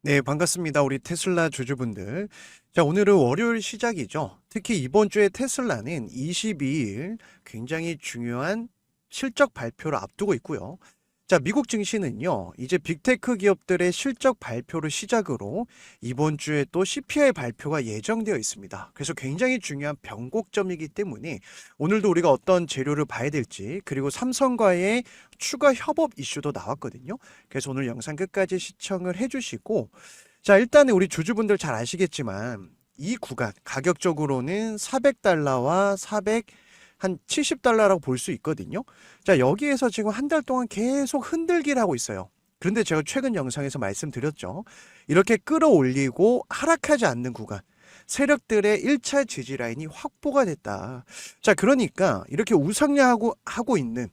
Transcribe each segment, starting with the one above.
네, 반갑습니다. 우리 테슬라 주주분들. 자, 오늘은 월요일 시작이죠. 특히 이번 주에 테슬라는 22일 굉장히 중요한 실적 발표를 앞두고 있고요. 자, 미국 증시는요, 이제 빅테크 기업들의 실적 발표를 시작으로 이번 주에 또 CPI 발표가 예정되어 있습니다. 그래서 굉장히 중요한 변곡점이기 때문에 오늘도 우리가 어떤 재료를 봐야 될지, 그리고 삼성과의 추가 협업 이슈도 나왔거든요. 그래서 오늘 영상 끝까지 시청을 해주시고, 자, 일단은 우리 주주분들 잘 아시겠지만 이 구간 가격적으로는 400달러와 400 한 70달러라고 볼 수 있거든요. 자, 여기에서 지금 한 달 동안 계속 흔들기를 하고 있어요. 그런데 제가 최근 영상에서 말씀드렸죠. 이렇게 끌어올리고 하락하지 않는 구간. 세력들의 1차 지지 라인이 확보가 됐다. 자, 그러니까 이렇게 우상향하고 있는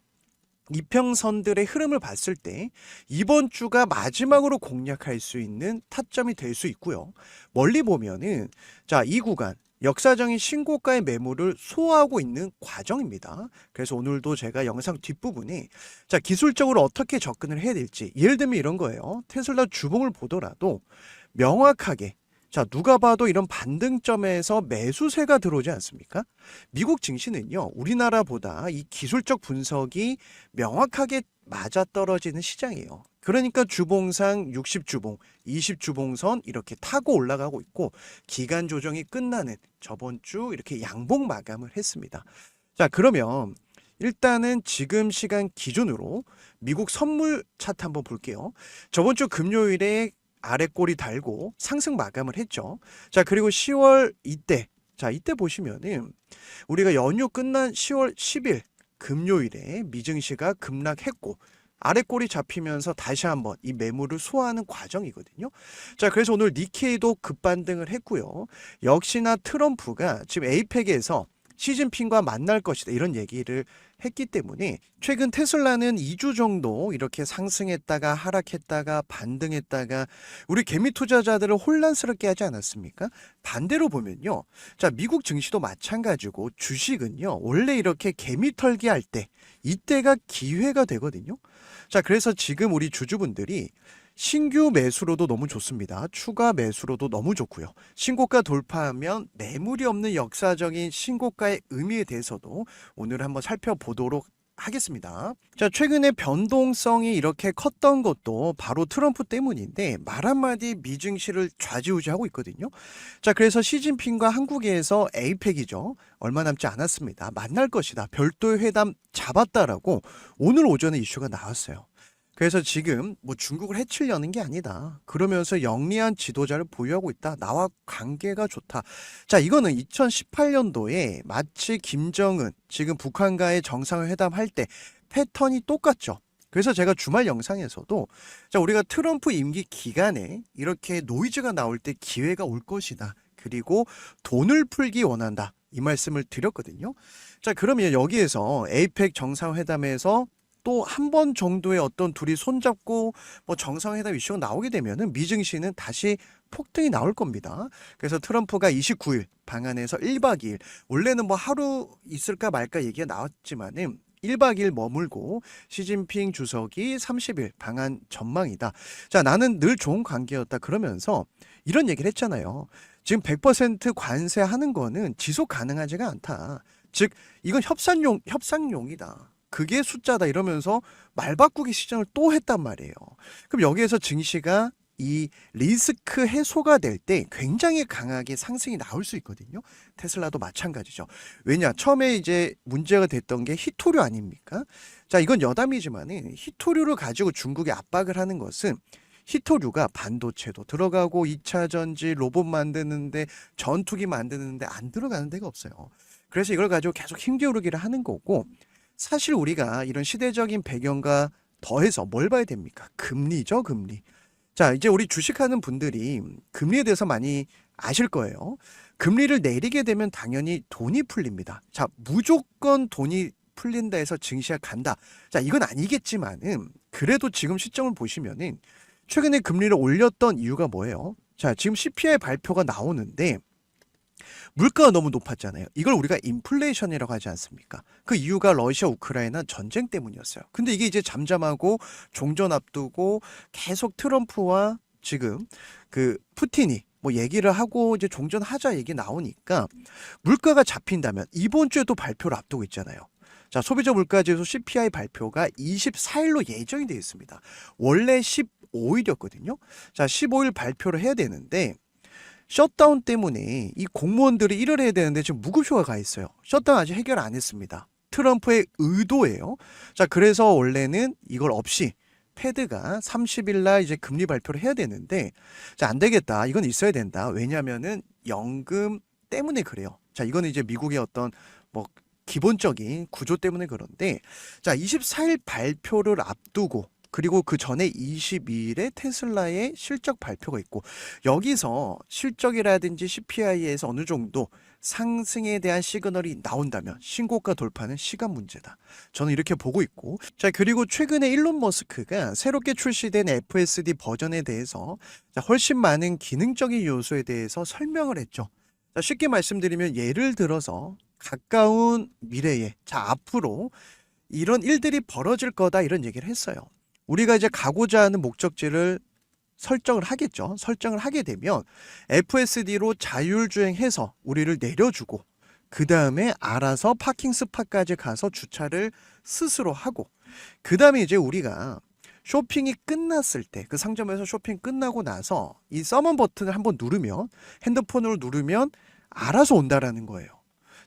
이평선들의 흐름을 봤을 때 이번 주가 마지막으로 공략할 수 있는 타점이 될 수 있고요. 멀리 보면은 자, 이 구간 역사적인 신고가의 매물을 소화하고 있는 과정입니다. 그래서 오늘도 제가 영상 뒷부분에 자, 기술적으로 어떻게 접근을 해야 될지, 예를 들면 이런 거예요. 테슬라 주봉을 보더라도 명확하게 자, 누가 봐도 이런 반등점에서 매수세가 들어오지 않습니까? 미국 증시는요, 우리나라보다 이 기술적 분석이 명확하게 맞아떨어지는 시장이에요. 그러니까 주봉상 60주봉, 20주봉선 이렇게 타고 올라가고 있고, 기간 조정이 끝나는 저번 주 이렇게 양봉 마감을 했습니다. 자, 그러면 일단은 지금 시간 기준으로 미국 선물 차트 한번 볼게요. 저번 주 금요일에 아래 꼬리 달고 상승 마감을 했죠. 자, 그리고 10월 이때, 자, 이때 보시면은 우리가 연휴 끝난 10월 10일 금요일에 미증시가 급락했고 아래 꼬리 잡히면서 다시 한번 이 매물을 소화하는 과정이거든요. 자, 그래서 오늘 니케이도 급반등을 했고요. 역시나 트럼프가 지금 에이펙에서 시진핑과 만날 것이다 이런 얘기를 했기 때문에 최근 테슬라는 2주 정도 이렇게 상승했다가 하락했다가 반등했다가 우리 개미 투자자들을 혼란스럽게 하지 않았습니까? 반대로 보면요. 자, 미국 증시도 마찬가지고 주식은요. 원래 이렇게 개미 털기 할 때 이때가 기회가 되거든요. 자, 그래서 지금 우리 주주분들이 신규 매수로도 너무 좋습니다. 추가 매수로도 너무 좋고요. 신고가 돌파하면 매물이 없는 역사적인 신고가의 의미에 대해서도 오늘 한번 살펴보도록 하겠습니다. 자, 최근에 변동성이 이렇게 컸던 것도 바로 트럼프 때문인데 말 한마디 미증시를 좌지우지하고 있거든요. 자, 그래서 시진핑과 한국에서 에이펙이죠. 얼마 남지 않았습니다. 만날 것이다. 별도의 회담 잡았다라고 오늘 오전에 이슈가 나왔어요. 그래서 지금 뭐 중국을 해치려는 게 아니다. 그러면서 영리한 지도자를 보유하고 있다. 나와 관계가 좋다. 자, 이거는 2018년도에 마치 김정은 지금 북한과의 정상회담 할 때 패턴이 똑같죠. 그래서 제가 주말 영상에서도 자, 우리가 트럼프 임기 기간에 이렇게 노이즈가 나올 때 기회가 올 것이다. 그리고 돈을 풀기 원한다. 이 말씀을 드렸거든요. 자, 그러면 여기에서 에이펙 정상회담에서 또 한 번 정도의 어떤 둘이 손잡고 뭐 정상회담 이슈가 나오게 되면은 미증시는 다시 폭등이 나올 겁니다. 그래서 트럼프가 29일 방한해서 1박 2일 원래는 뭐 하루 있을까 말까 얘기가 나왔지만은 1박 2일 머물고 시진핑 주석이 30일 방한 전망이다. 자, 나는 늘 좋은 관계였다 그러면서 이런 얘기를 했잖아요. 지금 100% 관세하는 거는 지속 가능하지가 않다. 즉 이건 협상용이다. 그게 숫자다 이러면서 말 바꾸기 시전을 또 했단 말이에요. 그럼 여기에서 증시가 이 리스크 해소가 될 때 굉장히 강하게 상승이 나올 수 있거든요. 테슬라도 마찬가지죠. 왜냐? 처음에 이제 문제가 됐던 게 히토류 아닙니까? 자, 이건 여담이지만은 히토류를 가지고 중국이 압박을 하는 것은 히토류가 반도체도 들어가고 2차 전지 로봇 만드는데 전투기 만드는데 안 들어가는 데가 없어요. 그래서 이걸 가지고 계속 힘겨루기를 하는 거고 사실 우리가 이런 시대적인 배경과 더해서 뭘 봐야 됩니까? 금리죠, 금리. 자, 이제 우리 주식하는 분들이 금리에 대해서 많이 아실 거예요. 금리를 내리게 되면 당연히 돈이 풀립니다. 자, 무조건 돈이 풀린다 해서 증시가 간다. 자, 이건 아니겠지만은 그래도 지금 시점을 보시면은 최근에 금리를 올렸던 이유가 뭐예요? 자, 지금 CPI 발표가 나오는데 물가가 너무 높았잖아요. 이걸 우리가 인플레이션이라고 하지 않습니까? 그 이유가 러시아 우크라이나 전쟁 때문이었어요. 근데 이게 이제 잠잠하고 종전 앞두고 계속 트럼프와 지금 그 푸틴이 뭐 얘기를 하고 이제 종전하자 얘기 나오니까 물가가 잡힌다면 이번 주에도 발표를 앞두고 있잖아요. 자, 소비자 물가지수 CPI 발표가 24일로 예정이 되어 있습니다. 원래 15일이었거든요. 자, 15일 발표를 해야 되는데 셧다운 때문에 이 공무원들이 일을 해야 되는데 지금 무급휴가 가 있어요. 셧다운 아직 해결 안 했습니다. 트럼프의 의도예요. 자, 그래서 원래는 이걸 없이 패드가 30일 날 이제 금리 발표를 해야 되는데, 자, 안 되겠다. 이건 있어야 된다. 왜냐면은 연금 때문에 그래요. 자, 이거는 이제 미국의 어떤 뭐 기본적인 구조 때문에 그런데, 자, 24일 발표를 앞두고 그리고 그 전에 22일에 테슬라의 실적 발표가 있고, 여기서 실적이라든지 CPI에서 어느 정도 상승에 대한 시그널이 나온다면 신고가 돌파는 시간 문제다. 저는 이렇게 보고 있고, 자, 그리고 최근에 일론 머스크가 새롭게 출시된 FSD 버전에 대해서 훨씬 많은 기능적인 요소에 대해서 설명을 했죠. 자, 쉽게 말씀드리면 예를 들어서 가까운 미래에, 자, 앞으로 이런 일들이 벌어질 거다 이런 얘기를 했어요. 우리가 이제 가고자 하는 목적지를 설정을 하겠죠. 설정을 하게 되면 FSD로 자율주행해서 우리를 내려주고 그 다음에 알아서 파킹 스팟까지 가서 주차를 스스로 하고 그 다음에 이제 우리가 쇼핑이 끝났을 때 그 상점에서 쇼핑 끝나고 나서 이 서먼 버튼을 한번 누르면 핸드폰으로 누르면 알아서 온다라는 거예요.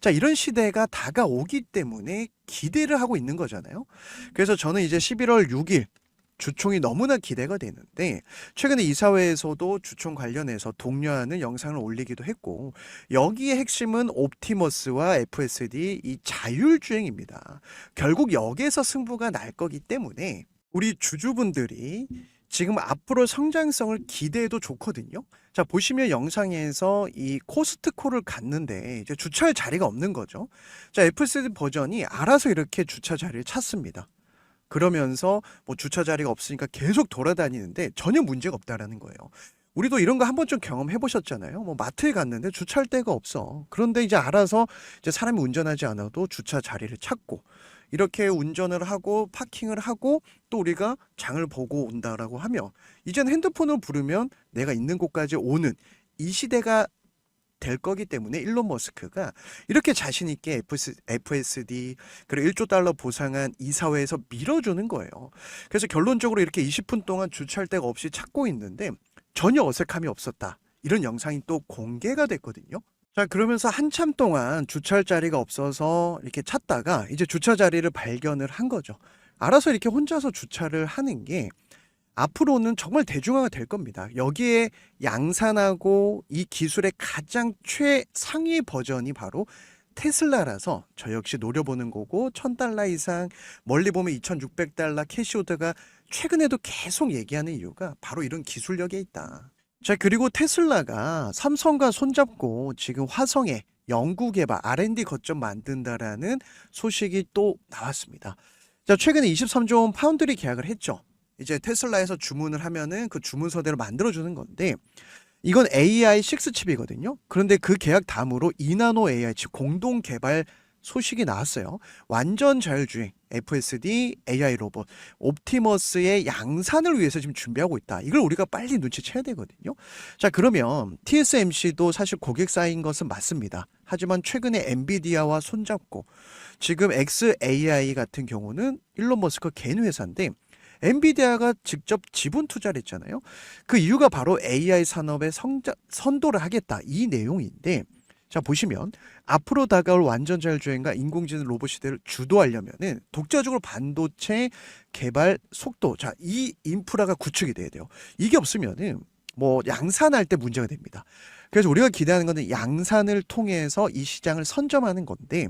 자, 이런 시대가 다가오기 때문에 기대를 하고 있는 거잖아요. 그래서 저는 이제 11월 6일 주총이 너무나 기대가 되는데 최근에 이사회에서도 주총 관련해서 독려하는 영상을 올리기도 했고 여기에 핵심은 옵티머스와 FSD 이 자율주행입니다. 결국 여기에서 승부가 날 거기 때문에 우리 주주분들이 지금 앞으로 성장성을 기대해도 좋거든요. 자, 보시면 영상에서 이 코스트코를 갔는데 이제 주차할 자리가 없는 거죠. 자, FSD 버전이 알아서 이렇게 주차 자리를 찾습니다. 그러면서 뭐 주차 자리가 없으니까 계속 돌아다니는데 전혀 문제가 없다라는 거예요. 우리도 이런 거 한 번쯤 경험해 보셨잖아요. 뭐 마트에 갔는데 주차할 데가 없어. 그런데 이제 알아서 이제 사람이 운전하지 않아도 주차 자리를 찾고 이렇게 운전을 하고 파킹을 하고 또 우리가 장을 보고 온다라고 하면 이제는 핸드폰을 부르면 내가 있는 곳까지 오는 이 시대가 될 거기 때문에 일론 머스크가 이렇게 자신 있게 FSD 그리고 1조 달러 보상한 이사회에서 밀어주는 거예요. 그래서 결론적으로 이렇게 20분 동안 주차할 데가 없이 찾고 있는데 전혀 어색함이 없었다. 이런 영상이 또 공개가 됐거든요. 자, 그러면서 한참 동안 주차할 자리가 없어서 이렇게 찾다가 이제 주차 자리를 발견을 한 거죠. 알아서 이렇게 혼자서 주차를 하는 게 앞으로는 정말 대중화가 될 겁니다. 여기에 양산하고 이 기술의 가장 최상위 버전이 바로 테슬라라서 저 역시 노려보는 거고 $1,000 이상 멀리 보면 $2,600 캐시오드가 최근에도 계속 얘기하는 이유가 바로 이런 기술력에 있다. 자, 그리고 테슬라가 삼성과 손잡고 지금 화성에 연구 개발 R&D 거점 만든다라는 소식이 또 나왔습니다. 자, 최근에 23조 원 파운드리 계약을 했죠. 이제 테슬라에서 주문을 하면은 그 주문서대로 만들어주는 건데 이건 AI6 칩이거든요. 그런데 그 계약 다음으로 이나노 AI 칩 공동 개발 소식이 나왔어요. 완전 자율주행, FSD, AI 로봇, 옵티머스의 양산을 위해서 지금 준비하고 있다. 이걸 우리가 빨리 눈치채야 되거든요. 자, 그러면 TSMC도 사실 고객 쌓인 것은 맞습니다. 하지만 최근에 엔비디아와 손잡고 지금 XAI 같은 경우는 일론 머스크 개인 회사인데 엔비디아가 직접 지분 투자를 했잖아요. 그 이유가 바로 AI 산업의 선도를 하겠다 이 내용인데 자, 보시면 앞으로 다가올 완전 자율주행과 인공지능 로봇 시대를 주도하려면은 독자적으로 반도체 개발 속도, 자, 이 인프라가 구축이 돼야 돼요. 이게 없으면은 뭐 양산할 때 문제가 됩니다. 그래서 우리가 기대하는 것은 양산을 통해서 이 시장을 선점하는 건데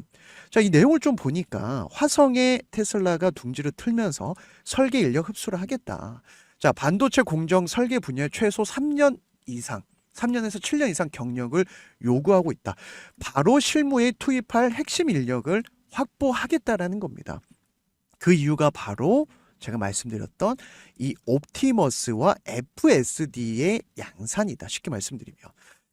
자, 이 내용을 좀 보니까 화성에 테슬라가 둥지를 틀면서 설계 인력 흡수를 하겠다. 자, 반도체 공정 설계 분야에 최소 3년 이상 3년에서 7년 이상 경력을 요구하고 있다. 바로 실무에 투입할 핵심 인력을 확보하겠다라는 겁니다. 그 이유가 바로 제가 말씀드렸던 이 옵티머스와 FSD의 양산이다. 쉽게 말씀드리면.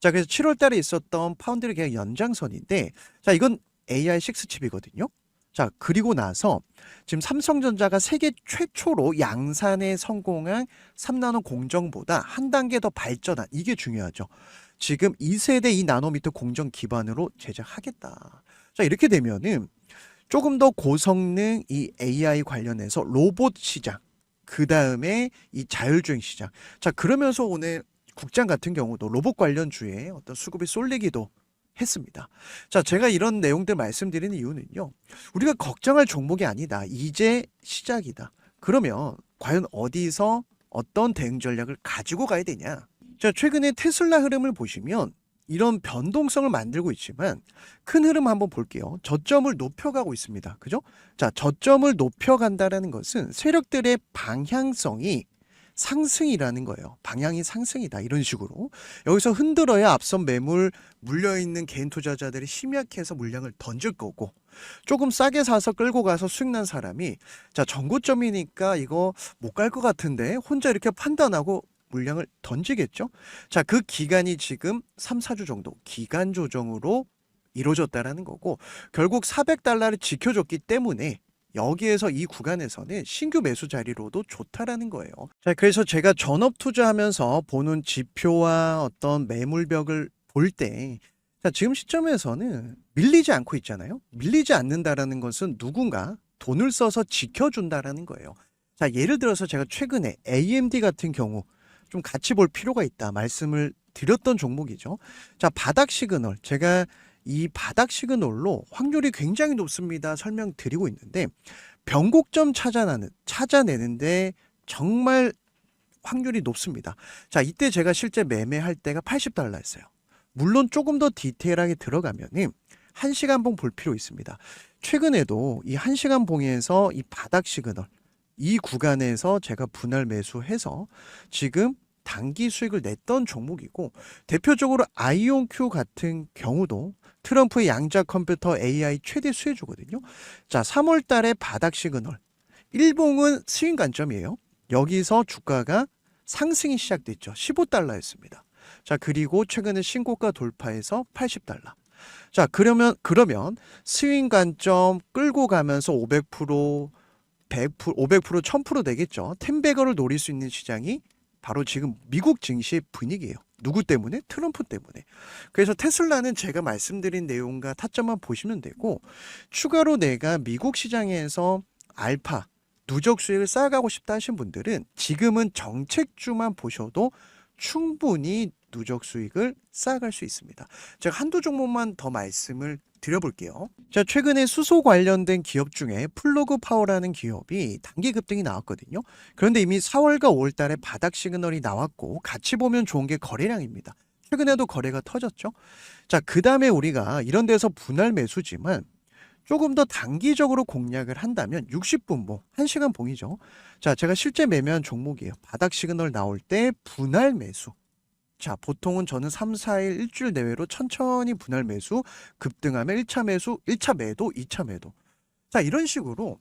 자, 그래서 7월 달에 있었던 파운드리 계약 연장선인데 자, 이건 AI6 칩이거든요. 자, 그리고 나서 지금 삼성전자가 세계 최초로 양산에 성공한 3나노 공정보다 한 단계 더 발전한, 이게 중요하죠. 지금 2세대 2나노미터 공정 기반으로 제작하겠다. 자, 이렇게 되면은 조금 더 고성능 이 AI 관련해서 로봇 시장, 그 다음에 이 자율주행 시장. 자, 그러면서 오늘 국장 같은 경우도 로봇 관련주에 어떤 수급이 쏠리기도 했습니다. 자, 제가 이런 내용들 말씀드리는 이유는요. 우리가 걱정할 종목이 아니다. 이제 시작이다. 그러면 과연 어디서 어떤 대응 전략을 가지고 가야 되냐? 자, 최근에 테슬라 흐름을 보시면 이런 변동성을 만들고 있지만 큰 흐름 한번 볼게요. 저점을 높여가고 있습니다. 그죠? 자, 저점을 높여간다라는 것은 세력들의 방향성이 상승이라는 거예요. 방향이 상승이다. 이런 식으로. 여기서 흔들어야 앞선 매물 물려있는 개인 투자자들이 심약해서 물량을 던질 거고, 조금 싸게 사서 끌고 가서 수익 난 사람이 자, 전고점이니까 이거 못 갈 것 같은데 혼자 이렇게 판단하고 물량을 던지겠죠. 자, 그 기간이 지금 3, 4주 정도 기간 조정으로 이루어졌다라는 거고, 결국 400달러를 지켜줬기 때문에 여기에서 이 구간에서는 신규 매수 자리로도 좋다라는 거예요. 자, 그래서 제가 전업 투자하면서 보는 지표와 어떤 매물벽을 볼 때, 자, 지금 시점에서는 밀리지 않고 있잖아요. 밀리지 않는다라는 것은 누군가 돈을 써서 지켜준다라는 거예요. 자, 예를 들어서 제가 최근에 AMD 같은 경우 좀 같이 볼 필요가 있다 말씀을 드렸던 종목이죠. 자, 바닥 시그널, 제가 이 바닥 시그널로 확률이 굉장히 높습니다 설명드리고 있는데, 변곡점 찾아내는데 정말 확률이 높습니다. 자, 이때 제가 실제 매매할 때가 80달러였어요. 물론 조금 더 디테일하게 들어가면은 1시간 봉 볼 필요 있습니다. 최근에도 이 1시간 봉에서 이 바닥 시그널, 이 구간에서 제가 분할 매수해서 지금 단기 수익을 냈던 종목이고, 대표적으로 아이온큐 같은 경우도 트럼프의 양자 컴퓨터 AI 최대 수혜주거든요. 자, 3월 달에 바닥 시그널, 일봉은 스윙 관점이에요. 여기서 주가가 상승이 시작됐죠. 15달러였습니다. 자, 그리고 최근에 신고가 돌파해서 80달러. 자, 그러면 스윙 관점 끌고 가면서 500%, 100%, 500%, 1000% 되겠죠. 10배거를 노릴 수 있는 시장이 바로 지금 미국 증시의 분위기예요. 누구 때문에? 트럼프 때문에. 그래서 테슬라는 제가 말씀드린 내용과 타점만 보시면 되고, 추가로 내가 미국 시장에서 알파, 누적 수익을 쌓아가고 싶다 하신 분들은 지금은 정책주만 보셔도 충분히 누적 수익을 쌓아갈 수 있습니다. 제가 한두 종목만 더 말씀을 드려볼게요. 자, 최근에 수소 관련된 기업 중에 플러그 파워라는 기업이 단기 급등이 나왔거든요. 그런데 이미 4월과 5월 달에 바닥 시그널이 나왔고, 같이 보면 좋은 게 거래량입니다. 최근에도 거래가 터졌죠. 자, 그 다음에 우리가 이런 데서 분할 매수지만 조금 더 단기적으로 공략을 한다면 60분봉, 1시간 봉이죠. 자, 제가 실제 매매한 종목이에요. 바닥 시그널 나올 때 분할 매수. 자, 보통은 저는 3, 4일, 일주일 내외로 천천히 분할 매수, 급등하면 1차 매수, 1차 매도, 2차 매도. 자, 이런 식으로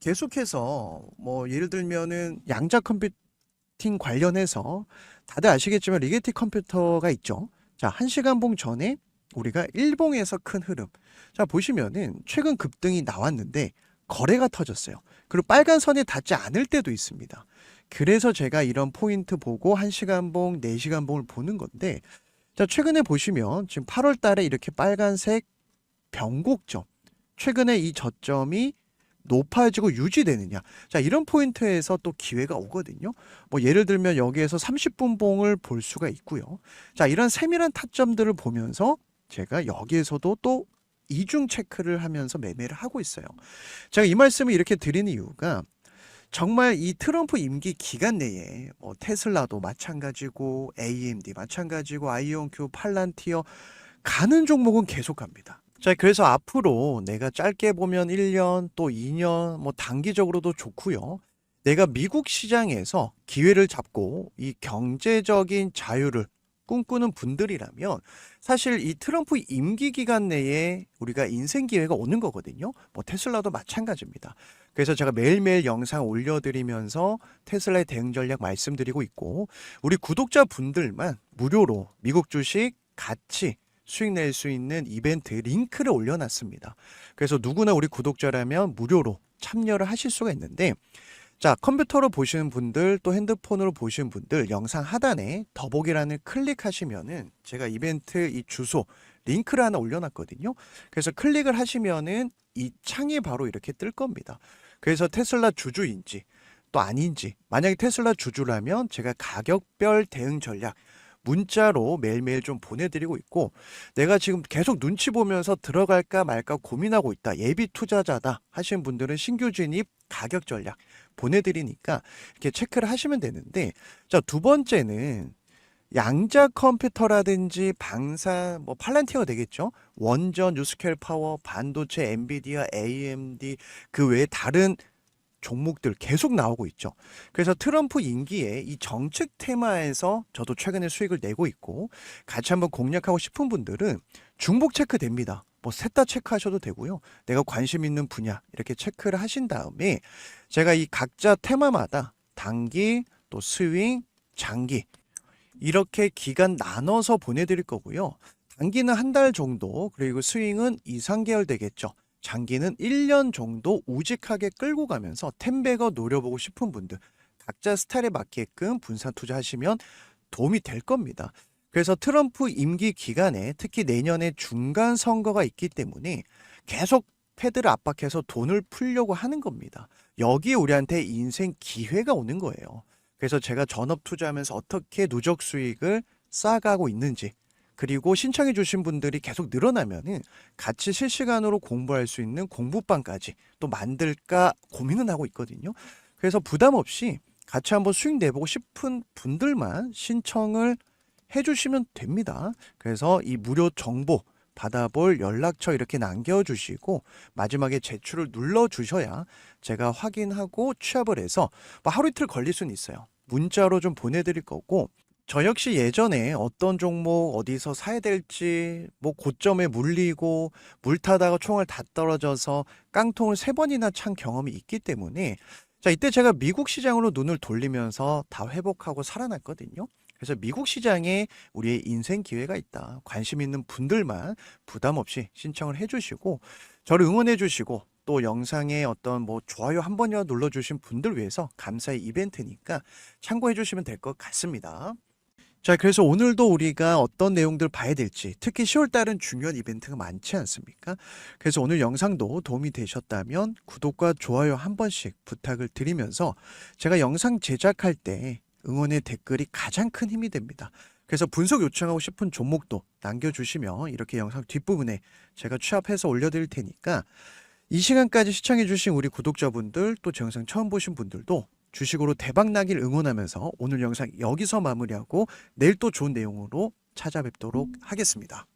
계속해서 뭐 예를 들면은 양자 컴퓨팅 관련해서 다들 아시겠지만 리게티 컴퓨터가 있죠. 자, 1시간 봉 전에 우리가 일봉에서 큰 흐름. 자, 보시면은 최근 급등이 나왔는데 거래가 터졌어요. 그리고 빨간 선에 닿지 않을 때도 있습니다. 그래서 제가 이런 포인트 보고 1시간 봉, 4시간 봉을 보는 건데, 자, 최근에 보시면 지금 8월 달에 이렇게 빨간색 변곡점, 최근에 이 저점이 높아지고 유지되느냐. 자, 이런 포인트에서 또 기회가 오거든요. 뭐 예를 들면 여기에서 30분 봉을 볼 수가 있고요. 자, 이런 세밀한 타점들을 보면서 제가 여기에서도 또 이중 체크를 하면서 매매를 하고 있어요. 제가 이 말씀을 이렇게 드리는 이유가, 정말 이 트럼프 임기 기간 내에 뭐 테슬라도 마찬가지고 AMD 마찬가지고 아이온큐, 팔란티어 가는 종목은 계속 갑니다. 자, 그래서 앞으로 내가 짧게 보면 1년 또 2년 뭐 단기적으로도 좋고요. 내가 미국 시장에서 기회를 잡고 이 경제적인 자유를 꿈꾸는 분들이라면 사실 이 트럼프 임기 기간 내에 우리가 인생 기회가 오는 거거든요. 뭐 테슬라도 마찬가지입니다. 그래서 제가 매일매일 영상 올려드리면서 테슬라의 대응 전략 말씀드리고 있고, 우리 구독자분들만 무료로 미국 주식 같이 수익 낼 수 있는 이벤트 링크를 올려놨습니다. 그래서 누구나 우리 구독자라면 무료로 참여를 하실 수가 있는데, 자, 컴퓨터로 보시는 분들 또 핸드폰으로 보시는 분들 영상 하단에 더보기란을 클릭하시면은 제가 이벤트 이 주소 링크를 하나 올려놨거든요. 그래서 클릭을 하시면은 이 창이 바로 이렇게 뜰 겁니다. 그래서 테슬라 주주인지 또 아닌지, 만약에 테슬라 주주라면 제가 가격별 대응 전략 문자로 매일매일 좀 보내드리고 있고, 내가 지금 계속 눈치 보면서 들어갈까 말까 고민하고 있다, 예비 투자자다 하시는 분들은 신규 진입 가격 전략 보내드리니까 이렇게 체크를 하시면 되는데, 자, 두 번째는 양자 컴퓨터라든지 방산, 뭐 팔란티어가 되겠죠. 원전, 뉴스케일 파워, 반도체, 엔비디아, AMD, 그 외에 다른 종목들 계속 나오고 있죠. 그래서 트럼프 임기에 이 정책 테마에서 저도 최근에 수익을 내고 있고, 같이 한번 공략하고 싶은 분들은 중복 체크 됩니다. 뭐 셋 다 체크하셔도 되고요. 내가 관심 있는 분야 이렇게 체크를 하신 다음에 제가 이 각자 테마마다 단기, 또 스윙, 장기 이렇게 기간 나눠서 보내드릴 거고요. 단기는 한 달 정도, 그리고 스윙은 2, 3개월 되겠죠. 장기는 1년 정도 우직하게 끌고 가면서 텐베거 노려보고 싶은 분들, 각자 스타일에 맞게끔 분산 투자하시면 도움이 될 겁니다. 그래서 트럼프 임기 기간에 특히 내년에 중간 선거가 있기 때문에 계속 패드를 압박해서 돈을 풀려고 하는 겁니다. 여기에 우리한테 인생 기회가 오는 거예요. 그래서 제가 전업 투자하면서 어떻게 누적 수익을 쌓아가고 있는지, 그리고 신청해 주신 분들이 계속 늘어나면은 같이 실시간으로 공부할 수 있는 공부방까지 또 만들까 고민은 하고 있거든요. 그래서 부담 없이 같이 한번 수익 내보고 싶은 분들만 신청을 해 주시면 됩니다. 그래서 이 무료 정보 받아볼 연락처 이렇게 남겨주시고 마지막에 제출을 눌러주셔야 제가 확인하고 취합을 해서 뭐 하루 이틀 걸릴 수는 있어요. 문자로 좀 보내드릴 거고, 저 역시 예전에 어떤 종목 어디서 사야 될지 뭐 고점에 물리고 물 타다가 총알 다 떨어져서 깡통을 3번이나 찬 경험이 있기 때문에, 자, 이때 제가 미국 시장으로 눈을 돌리면서 다 회복하고 살아났거든요. 그래서 미국 시장에 우리의 인생 기회가 있다, 관심 있는 분들만 부담 없이 신청을 해주시고 저를 응원해 주시고, 또 영상에 어떤 뭐 좋아요 한 번이라도 눌러주신 분들 위해서 감사의 이벤트니까 참고해 주시면 될 것 같습니다. 자, 그래서 오늘도 우리가 어떤 내용들 봐야 될지, 특히 10월 달은 중요한 이벤트가 많지 않습니까? 그래서 오늘 영상도 도움이 되셨다면 구독과 좋아요 한 번씩 부탁을 드리면서, 제가 영상 제작할 때 응원의 댓글이 가장 큰 힘이 됩니다. 그래서 분석 요청하고 싶은 종목도 남겨주시면 이렇게 영상 뒷부분에 제가 취합해서 올려드릴 테니까, 이 시간까지 시청해주신 우리 구독자분들, 또 제 영상 처음 보신 분들도 주식으로 대박 나길 응원하면서 오늘 영상 여기서 마무리하고 내일 또 좋은 내용으로 찾아뵙도록 하겠습니다.